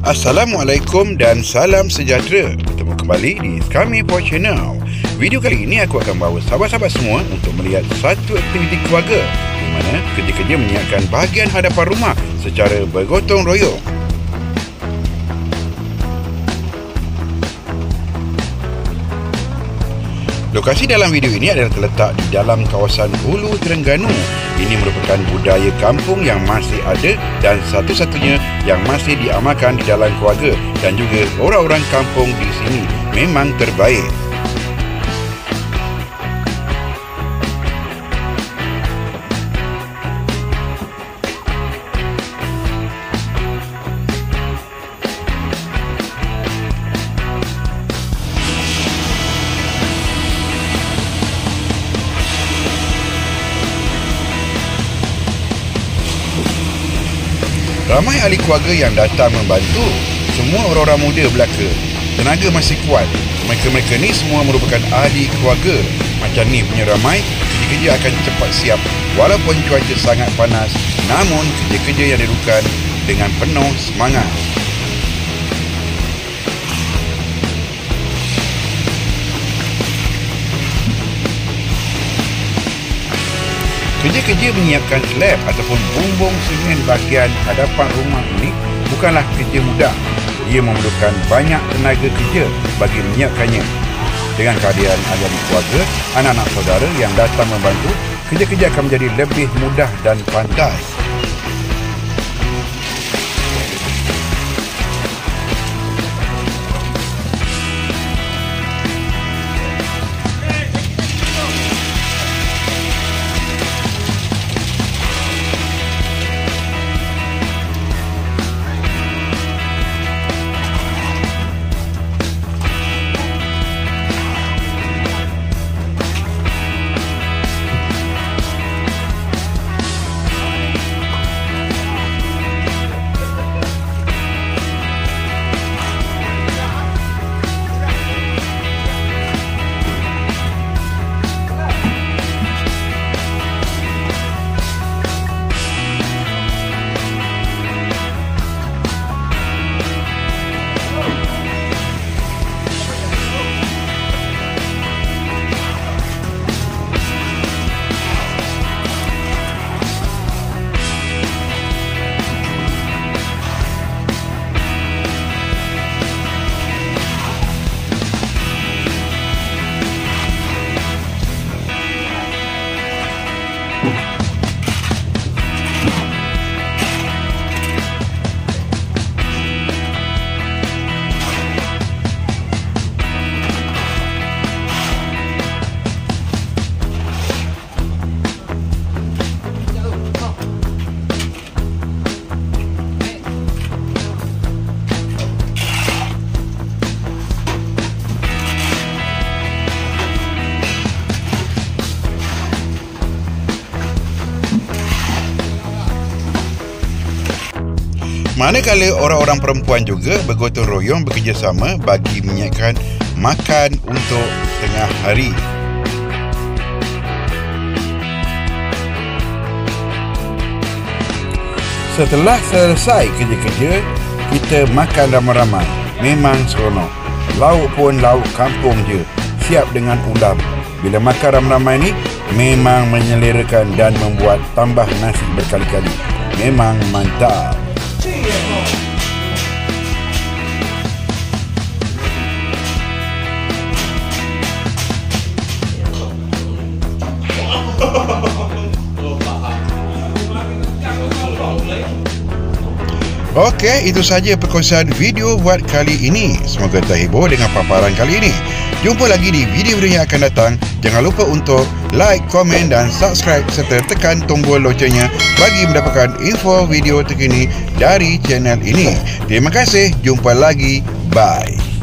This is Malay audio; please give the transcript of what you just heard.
Assalamualaikum dan salam sejahtera. Bertemu kembali di kami Power Channel. Video kali ini aku akan bawa sahabat-sahabat semua untuk melihat satu aktiviti keluarga di mana kerja-kerja menyiapkan bahagian hadapan rumah secara bergotong royong. Lokasi dalam video ini adalah terletak di dalam kawasan Hulu Terengganu. Ini merupakan budaya kampung yang masih ada dan satu-satunya yang masih diamalkan di dalam keluarga, dan juga orang-orang kampung di sini memang terbaik. Ramai ahli keluarga yang datang membantu. Semua orang-orang muda belaka. Tenaga masih kuat. Mereka-mereka ni semua merupakan ahli keluarga. Macam ni punya ramai, kerja-kerja akan cepat siap. Walaupun cuaca sangat panas, namun kerja-kerja yang dilakukan dengan penuh semangat. Kerja-kerja menyiapkan slab ataupun bumbung semen bahagian hadapan rumah ini bukanlah kerja mudah. Ia memerlukan banyak tenaga kerja bagi menyiapkannya. Dengan kehadiran ahli keluarga, anak-anak saudara yang datang membantu, kerja-kerja akan menjadi lebih mudah dan pandai. Manakala orang-orang perempuan juga bergotong royong bekerjasama bagi menyiapkan makan untuk tengah hari. Setelah selesai kerja-kerja, kita makan ramai-ramai. Memang seronok. Lauk pun lauk kampung je, siap dengan ulam. Bila makan ramai-ramai ni, memang menyelerakan dan membuat tambah nasi berkali-kali. Memang mantap. Okey, itu saja perkongsian video buat kali ini. Semoga terhibur dengan paparan kali ini. Jumpa lagi di video-video yang akan datang. Jangan lupa untuk like, komen dan subscribe serta tekan tombol loncengnya bagi mendapatkan info video terkini dari channel ini. Terima kasih, jumpa lagi. Bye.